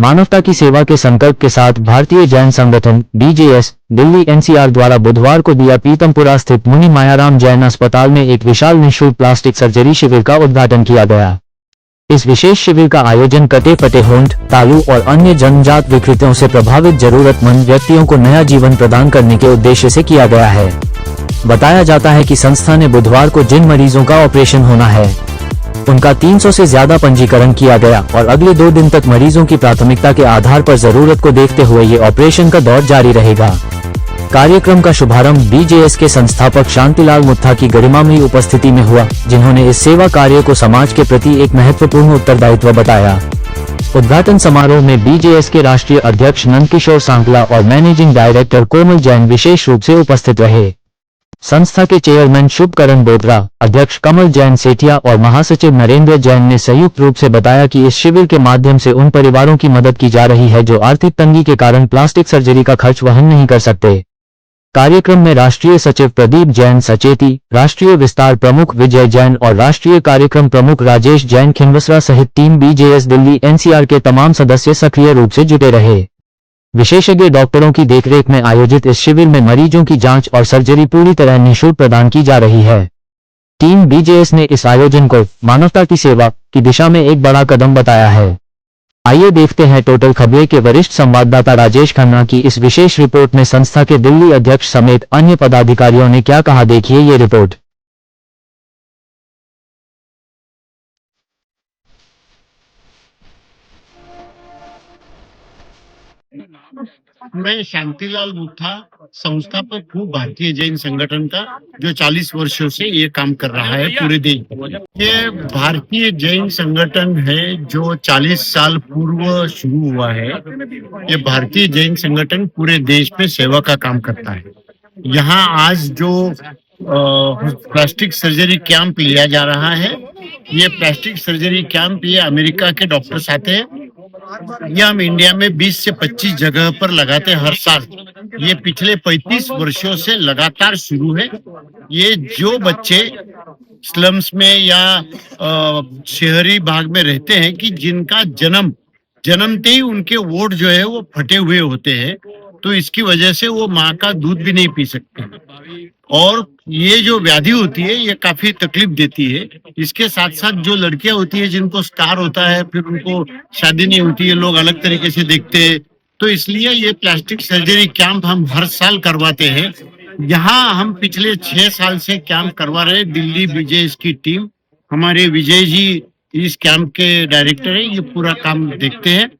मानवता की सेवा के संकल्प के साथ भारतीय जैन संगठन बीजेएस दिल्ली एनसीआर द्वारा बुधवार को दिया पीतमपुरा स्थित मुनि मायाराम जैन अस्पताल में एक विशाल निःशुल्क प्लास्टिक सर्जरी शिविर का उद्घाटन किया गया। इस विशेष शिविर का आयोजन कटे फटे होंठ, तालू और अन्य जन्मजात विकृतियों से प्रभावित जरूरतमंद व्यक्तियों को नया जीवन प्रदान करने के उद्देश्य से किया गया है। बताया जाता है कि संस्था ने बुधवार को जिन मरीजों का ऑपरेशन होना है उनका 300 से ज्यादा पंजीकरण किया गया और अगले 2 दिन तक मरीजों की प्राथमिकता के आधार पर जरूरत को देखते हुए ये ऑपरेशन का दौर जारी रहेगा। कार्यक्रम का शुभारंभ बीजेएस के संस्थापक शांतिलाल मुत्था की गरिमामयी उपस्थिति में हुआ, जिन्होंने इस सेवा कार्य को समाज के प्रति एक महत्वपूर्ण उत्तरदायित्व बताया। उद्घाटन समारोह में बीजेएस के राष्ट्रीय अध्यक्ष नंदकिशोर सांगला और मैनेजिंग डायरेक्टर कोमल जैन विशेष रूप से उपस्थित रहे। संस्था के चेयरमैन शुभकरण बोत्रा, अध्यक्ष कमल जैन सेठिया और महासचिव नरेंद्र जैन ने संयुक्त रूप से बताया कि इस शिविर के माध्यम से उन परिवारों की मदद की जा रही है जो आर्थिक तंगी के कारण प्लास्टिक सर्जरी का खर्च वहन नहीं कर सकते। कार्यक्रम में राष्ट्रीय सचिव प्रदीप जैन सचेती, राष्ट्रीय विस्तार प्रमुख विजय जैन और राष्ट्रीय कार्यक्रम प्रमुख राजेश जैन खिंवसरा सहित टीम बीजेएस दिल्ली एनसीआर के तमाम सदस्य सक्रिय रूप से जुटे रहे। विशेषज्ञ डॉक्टरों की देखरेख में आयोजित इस शिविर में मरीजों की जांच और सर्जरी पूरी तरह निःशुल्क प्रदान की जा रही है। टीम बीजेएस ने इस आयोजन को मानवता की सेवा की दिशा में एक बड़ा कदम बताया है। आइए देखते हैं टोटल खबरें के वरिष्ठ संवाददाता राजेश खन्ना की इस विशेष रिपोर्ट में संस्था के दिल्ली अध्यक्ष समेत अन्य पदाधिकारियों ने क्या कहा। देखिए ये रिपोर्ट। मैं शांतिलाल मुत्था, संस्थापक हूँ भारतीय जैन संगठन का, जो 40 वर्षों से ये काम कर रहा है पूरे देश में। ये भारतीय जैन संगठन है जो 40 साल पूर्व शुरू हुआ है। ये भारतीय जैन संगठन पूरे देश में सेवा का काम करता है। यहाँ आज जो प्लास्टिक सर्जरी कैंप लिया जा रहा है, ये प्लास्टिक सर्जरी कैंप ये अमेरिका के डॉक्टर्स आते हैं। ये हम इंडिया में 20 से 25 जगह पर लगाते हैं हर साल। ये पिछले 35 वर्षों से लगातार शुरू है। ये जो बच्चे स्लम्स में या शहरी भाग में रहते हैं कि जिनका जन्मते ही उनके वोट जो है वो फटे हुए होते हैं, तो इसकी वजह से वो माँ का दूध भी नहीं पी सकते और ये जो व्याधि होती है ये काफी तकलीफ देती है। इसके साथ साथ जो लड़कियां होती है जिनको स्कार होता है, फिर उनको शादी नहीं होती है, लोग अलग तरीके से देखते हैं, तो इसलिए ये प्लास्टिक सर्जरी कैंप हम हर साल करवाते हैं। यहाँ हम पिछले 6 साल से कैंप करवा रहे हैं। दिल्ली बीजेएस की टीम, हमारे विजय जी इस कैंप के डायरेक्टर है, ये पूरा काम देखते हैं।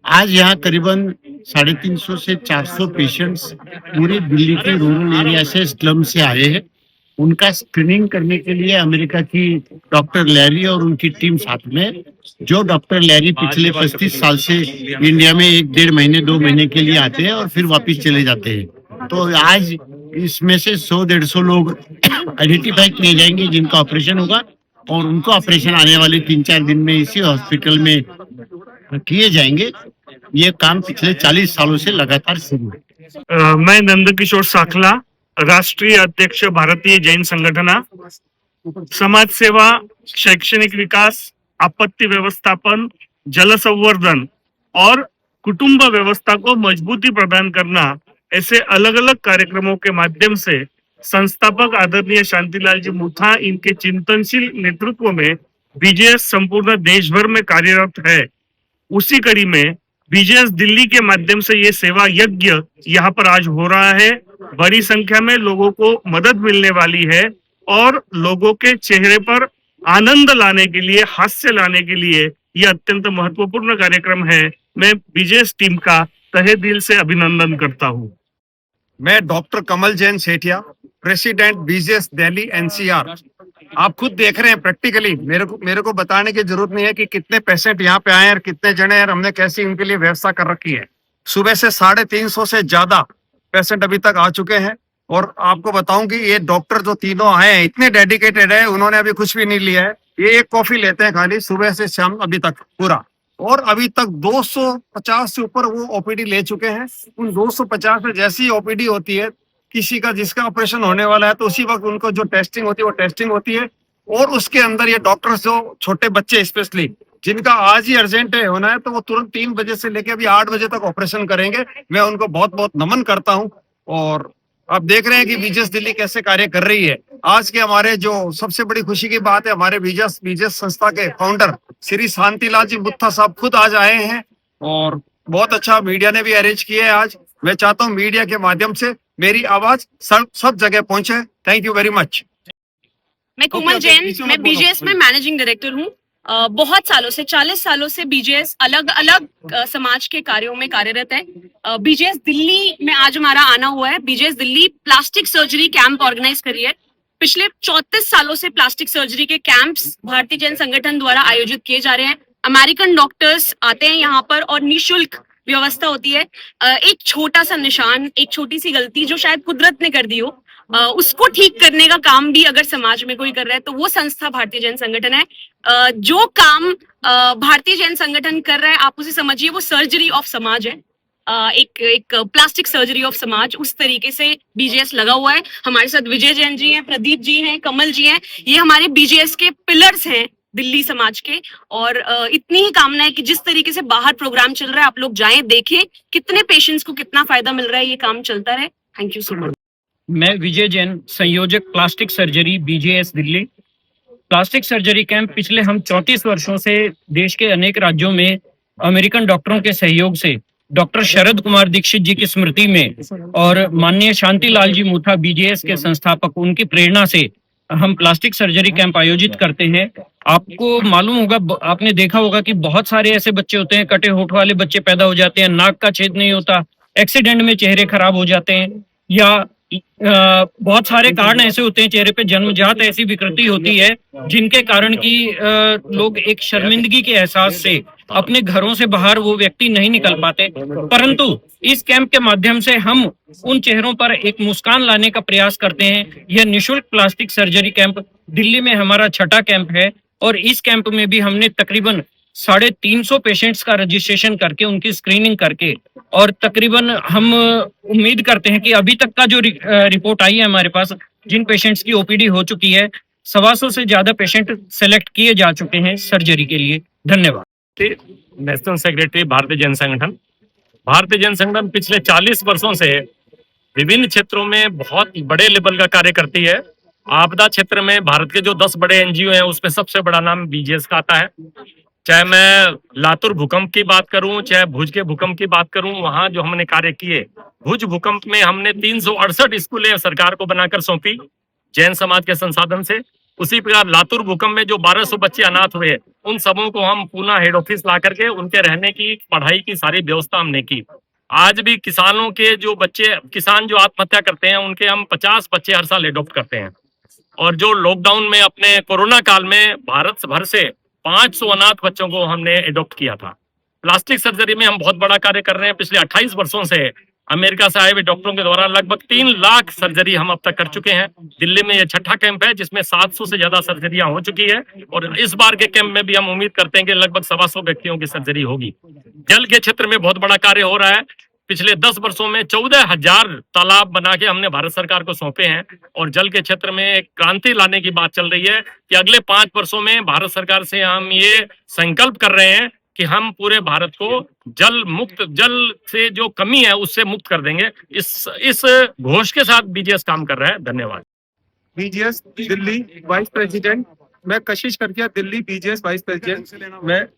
आज यहाँ करीबन 350 से 400 पेशेंट्स पूरे दिल्ली के रूरल एरिया से, स्लम से आए हैं। उनका स्क्रीनिंग करने के लिए अमेरिका की डॉक्टर लैरी और उनकी टीम साथ में, जो डॉक्टर लैरी पिछले 35 साल से इंडिया में 1-1.5 महीने 2 महीने के लिए आते हैं और फिर वापस चले जाते हैं। तो आज इसमें से 100-150 लोग आइडेंटिफाई किए जाएंगे जिनका ऑपरेशन होगा और उनको ऑपरेशन आने वाले 3-4 दिन में इसी हॉस्पिटल में किए जाएंगे। ये काम पिछले 40 सालों से लगातार शुरू है। मैं नंदकिशोर सांगला, राष्ट्रीय अध्यक्ष भारतीय जैन संगठना। समाज सेवा, शैक्षणिक विकास, आपत्ति व्यवस्थापन, जल संवर्धन और कुटुंब व्यवस्था को मजबूती प्रदान करना, ऐसे अलग अलग कार्यक्रमों के माध्यम से संस्थापक आदरणीय शांतिलाल जी मुत्था, इनके चिंतनशील नेतृत्व में बीजेएस संपूर्ण देश भर में कार्यरत है। उसी कड़ी में बीजेएस दिल्ली के माध्यम से ये सेवा यज्ञ यहाँ पर आज हो रहा है। बड़ी संख्या में लोगों को मदद मिलने वाली है और लोगों के चेहरे पर आनंद लाने के लिए, हास्य लाने के लिए ये अत्यंत महत्वपूर्ण कार्यक्रम है। मैं बीजेएस टीम का तहे दिल से अभिनंदन करता हूँ। मैं doctor Kamal Jain Sethia, president BJS Delhi NCR. आप खुद देख रहे हैं प्रैक्टिकली, मेरे को बताने की जरूरत नहीं है कि कितने पेशेंट यहाँ पे आए हैं और कितने जने हैं, हमने कैसी इनके लिए व्यवस्था कर रखी है। सुबह से 350 से ज्यादा पेशेंट अभी तक आ चुके हैं और आपको बताऊं कि ये डॉक्टर जो तीनों आए हैं इतने डेडिकेटेड है, उन्होंने अभी कुछ भी नहीं लिया है। ये एक कॉफी लेते हैं खाली सुबह से शाम अभी तक पूरा, और अभी तक 250 से ऊपर वो ओपीडी ले चुके हैं। उन 250 में जैसी ओपीडी होती है किसी का, जिसका ऑपरेशन होने वाला है, तो उसी वक्त उनको जो टेस्टिंग होती है वो टेस्टिंग होती है। और उसके अंदर ये डॉक्टर्स जो छोटे बच्चे स्पेशली जिनका आज ही अर्जेंट है होना है तो वो तुरंत 3 बजे से लेके अभी 8 बजे तक ऑपरेशन करेंगे। मैं उनको बहुत बहुत नमन करता हूँ। और आप देख रहे हैं कि बीजेएस दिल्ली कैसे कार्य कर रही है। आज के हमारे जो सबसे बड़ी खुशी की बात है, हमारे बीजेएस संस्था के फाउंडर श्री शांतिलाल जी मुत्था साहब खुद आज आए हैं और बहुत अच्छा मीडिया ने भी अरेंज किया है। आज मैं चाहता हूँ मीडिया के माध्यम से मेरी आवाज सब जगह पहुंचे। Thank you very much. मैं कोमल जैन, मैं बीजेएस में मैनेजिंग डायरेक्टर हूँ। बहुत सालों से 40 सालों से बीजेएस अलग अलग समाज के कार्यों में कार्यरत है। बीजेएस दिल्ली में आज हमारा आना हुआ है। BJS Delhi plastic surgery camp organise करी है। पिछले 34 सालों से प्लास्टिक सर्जरी के कैंप्स भारतीय जैन संगठन द्वारा आयोजित किए जा रहे हैं। अमेरिकन डॉक्टर्स आते हैं यहाँ पर और निःशुल्क व्यवस्था होती है। एक छोटा सा निशान, एक छोटी सी गलती जो शायद कुदरत ने कर दी हो, उसको ठीक करने का काम भी अगर समाज में कोई कर रहा है तो वो संस्था भारतीय जैन संगठन है। जो काम भारतीय जैन संगठन कर रहा है, आप उसे समझिए वो सर्जरी ऑफ समाज है। एक प्लास्टिक सर्जरी ऑफ समाज, उस तरीके से बीजेएस लगा हुआ है। हमारे साथ विजय जैन जी हैं, प्रदीप जी हैं, कमल जी हैं। ये हमारे बीजेएस के पिलर्स हैं दिल्ली समाज के। और इतनी ही कामना है कि जिस तरीके से बाहर प्रोग्राम चल रहा है, आप लोग जाएं, देखें कितने पेशेंट्स को कितना फायदा मिल रहा है, ये काम चलता रहे। Thank you so much. मैं विजय जैन, संयोजक plastic surgery BJS Delhi. Plastic surgery camp पिछले हम 34 वर्षों से देश के अनेक राज्यों में अमेरिकन डॉक्टरों के सहयोग से डॉक्टर शरद कुमार दीक्षित जी की स्मृति में और माननीय शांतिलाल जी मुथा बीजेएस के संस्थापक, उनकी प्रेरणा से हम प्लास्टिक सर्जरी कैंप आयोजित करते हैं। आपको मालूम होगा, आपने देखा होगा कि बहुत सारे ऐसे बच्चे होते हैं, कटे होठ वाले बच्चे पैदा हो जाते हैं, नाक का छेद नहीं होता, एक्सीडेंट में चेहरे खराब हो जाते हैं, या बहुत सारे कारण ऐसे होते हैं, चेहरे पे जन्मजात ऐसी विकृति होती है जिनके कारण कि लोग एक शर्मिंदगी के एहसास से अपने घरों से बाहर वो व्यक्ति नहीं निकल पाते। परंतु इस कैंप के माध्यम से हम उन चेहरों पर एक मुस्कान लाने का प्रयास करते हैं। यह निःशुल्क प्लास्टिक सर्जरी कैंप दिल्ली में हमारा 6ठा कैंप है और इस कैंप में भी हमने तकरीबन 350 पेशेंट्स का रजिस्ट्रेशन करके उनकी स्क्रीनिंग करके, और तकरीबन हम उम्मीद करते हैं कि अभी तक का जो रिपोर्ट आई है हमारे पास, जिन पेशेंट्स की ओपीडी हो चुकी है, 125 से ज्यादा पेशेंट सेलेक्ट किए जा चुके हैं सर्जरी के लिए। धन्यवाद। नेशनल सेक्रेटरी भारतीय जैन संगठन। भारतीय जैन संगठन पिछले 40 वर्षों से विभिन्न क्षेत्रों में बहुत बड़े लेवल का कार्य करती है। आपदा क्षेत्र में भारत के जो 10 बड़े एनजीओ हैं उसमें सबसे बड़ा नाम बीजेएस का आता है। चाहे मैं लातूर भूकंप की बात करूं, चाहे भुज के भूकंप की बात करूं, वहां जो हमने कार्य किए, भुज भूकंप में हमने 368 स्कूलें सरकार को बनाकर सौंपी जैन समाज के संसाधन से। उसी प्रकार लातूर भूकंप में जो 1200 बच्चे अनाथ हुए, उन सबों को हम पुनः हेड ऑफिस ला करके उनके रहने की, पढ़ाई की सारी व्यवस्था हमने की। आज भी किसानों के जो बच्चे, किसान जो आत्महत्या करते हैं, उनके हम 50 बच्चे हर साल एडॉप्ट करते हैं। और जो लॉकडाउन में अपने कोरोना काल में भारत भर से 500 अनाथ बच्चों को हमने एडॉप्ट किया था। प्लास्टिक सर्जरी में हम बहुत बड़ा कार्य कर रहे हैं। पिछले 28 वर्षों से अमेरिका से आए हुए डॉक्टरों के द्वारा लगभग 3 लाख सर्जरी हम अब तक कर चुके हैं। दिल्ली में यह 6ठा कैंप है जिसमें 700 से ज्यादा सर्जरियां हो चुकी है और इस बार के कैंप में भी हम उम्मीद करते हैं कि लगभग 125 व्यक्तियों की सर्जरी होगी। जल के क्षेत्र में बहुत बड़ा कार्य हो रहा है। पिछले 10 वर्षों में 14,000 तालाब बना के हमने भारत सरकार को सौंपे हैं और जल के क्षेत्र में एक क्रांति लाने की बात चल रही है कि अगले 5 वर्षों में भारत सरकार से हम ये संकल्प कर रहे हैं कि हम पूरे भारत को जल से जो कमी है उससे मुक्त कर देंगे। इस घोष के साथ बीजेएस काम कर रहा है। धन्यवाद। बीजेएस दिल्ली वाइस प्रेसिडेंट, मैं कशिश करके दिल्ली बीजेएस वाइस प्रेसिडेंट।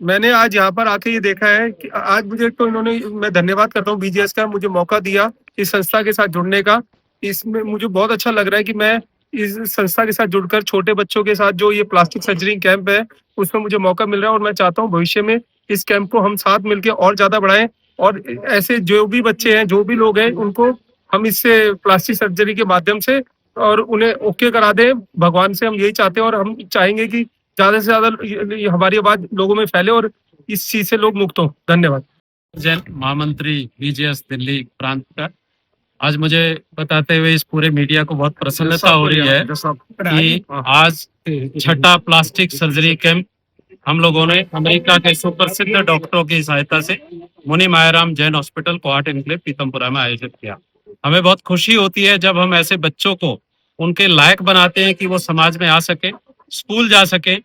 मैंने आज यहाँ पर आके ये देखा है कि आज मुझे तो मैं धन्यवाद करता हूँ बीजेएस का, मुझे मौका दिया इस संस्था के साथ जुड़ने का। इसमें मुझे बहुत अच्छा लग रहा है कि मैं इस संस्था के साथ जुड़कर छोटे बच्चों के साथ जो ये प्लास्टिक सर्जरी कैंप है उसमें मुझे मौका मिल रहा है और मैं चाहता हूँ भविष्य में इस कैंप को हम साथ मिलकर और ज्यादा बढ़ाएं और ऐसे जो भी बच्चे हैं, जो भी लोग हैं, उनको हम इससे प्लास्टिक सर्जरी के माध्यम से और उन्हें ओके करा दें। भगवान से हम यही चाहते हैं और हम चाहेंगे कि ज्यादा से ज्यादा हमारी आवाज लोगों में फैले और इस चीज से लोग मुक्त हों। धन्यवाद। जैन महामंत्री बीजेएस दिल्ली प्रांत का, आज मुझे बताते हुए इस पूरे मीडिया को बहुत प्रसन्नता हो रही है कि आज 6ठा प्लास्टिक सर्जरी कैंप हम लोगों ने अमेरिका के सुप्रसिद्ध डॉक्टरों की सहायता से मुनि मायाराम जैन हॉस्पिटल कोहाट एनक्लेव पीतमपुरा में आयोजित किया। हमें बहुत खुशी होती है जब हम ऐसे बच्चों को उनके लायक बनाते हैं कि वो समाज में आ सके, स्कूल जा सके,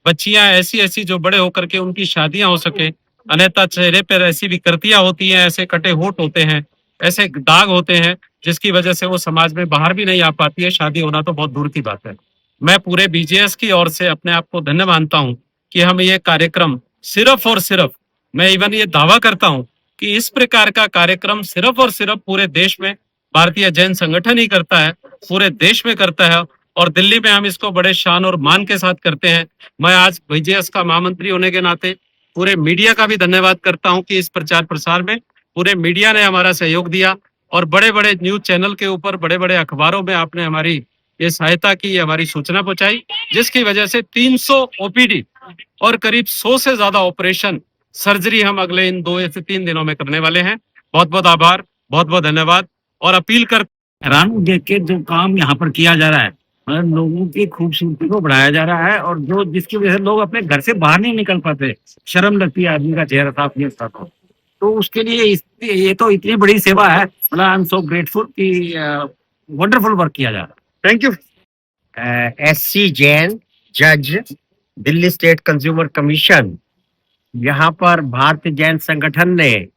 बच्चियां ऐसी ऐसी जो बड़े होकर के उनकी शादियां हो सके, अन्यथा चेहरे पर ऐसी विकृतियां होती हैं, ऐसे कटे होठ होते हैं, ऐसे दाग होते हैं जिसकी वजह से वो समाज में बाहर भी नहीं आ पाती है। शादी होना तो बहुत दूर की बात है। मैं पूरे बीजेएस की ओर से अपने आप को धन्य मानता हूं कि हम ये कार्यक्रम सिर्फ और सिर्फ, मैं इवन ये दावा करता हूं कि इस प्रकार का कार्यक्रम सिर्फ और सिर्फ पूरे देश में भारतीय जैन संगठन ही करता है, पूरे देश में करता है, और दिल्ली में हम इसको बड़े शान और मान के साथ करते हैं। मैं आज बीजेएस का महामंत्री होने के नाते पूरे मीडिया का भी धन्यवाद करता हूं कि इस प्रचार प्रसार में पूरे मीडिया ने हमारा सहयोग दिया, और बड़े बड़े न्यूज चैनल के ऊपर, बड़े बड़े अखबारों में आपने हमारी ये सहायता की, हमारी सूचना पहुंचाई, जिसकी वजह से 300 ओपीडी और करीब 100 से ज्यादा ऑपरेशन सर्जरी हम अगले इन 2 से 3 दिनों में करने वाले हैं। बहुत बहुत आभार, बहुत बहुत धन्यवाद, और अपील कर हैरान हूं देख के जो काम यहाँ पर किया जा रहा है, मतलब लोगों की खूबसूरती को बढ़ाया जा रहा है, और जो जिसकी वजह से लोग अपने घर से बाहर नहीं निकल पाते, शर्म लगती है आदमी का चेहरा साफ नहीं होता, तो उसके लिए ये तो इतनी बड़ी सेवा है। मतलब आई एम सो ग्रेटफुल कि वंडरफुल वर्क किया जा रहा है। Thank you. SC जैन, जज, दिल्ली स्टेट कंज्यूमर कमीशन, यहाँ पर भारतीय जैन संगठन ने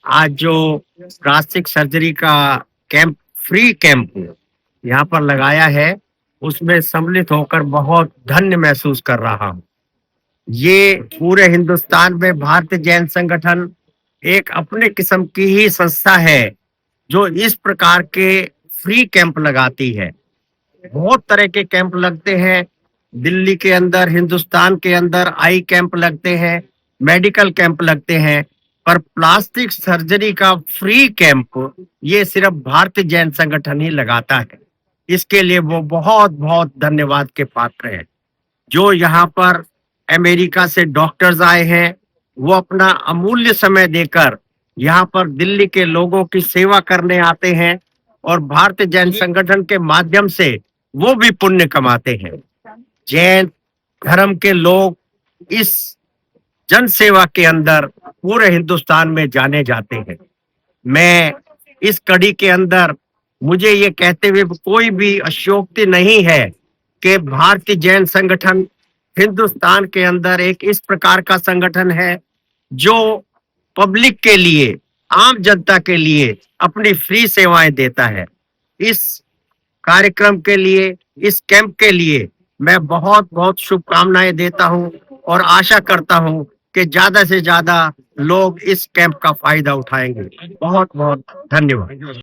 आज जो प्लास्टिक सर्जरी का कैंप, फ्री कैंप यहाँ पर लगाया है, उसमें सम्मिलित होकर बहुत धन्य महसूस कर रहा हूँ। ये पूरे हिंदुस्तान में भारतीय जैन संगठन एक अपने किस्म की ही संस्था है जो इस प्रकार के फ्री कैंप लगाती है। बहुत तरह के कैंप लगते हैं दिल्ली के अंदर, हिंदुस्तान के अंदर आई कैंप लगते हैं, मेडिकल कैंप लगते हैं, पर प्लास्टिक सर्जरी का फ्री कैंप ये सिर्फ भारतीय जैन संगठन ही लगाता है। इसके लिए वो बहुत बहुत धन्यवाद के पात्र है। जो यहाँ पर अमेरिका से डॉक्टर्स आए हैं, वो अपना अमूल्य समय देकर यहाँ पर दिल्ली के लोगों की सेवा करने आते हैं, और भारतीय जैन संगठन के माध्यम से वो भी पुण्य कमाते हैं। जैन धर्म के लोग इस जन सेवा के अंदर पूरे हिंदुस्तान में जाने जाते हैं। मैं इस कड़ी के अंदर मुझे ये कहते हुए कोई भी अशोक्ति नहीं है कि भारतीय जैन संगठन हिंदुस्तान के अंदर एक इस प्रकार का संगठन है जो पब्लिक के लिए, आम जनता के लिए अपनी फ्री सेवाएं देता है। इस कार्यक्रम के लिए, इस कैंप के लिए मैं बहुत बहुत शुभकामनाएं देता हूं, और आशा करता हूं कि ज्यादा से ज्यादा लोग इस कैंप का फायदा उठाएंगे। बहुत बहुत धन्यवाद।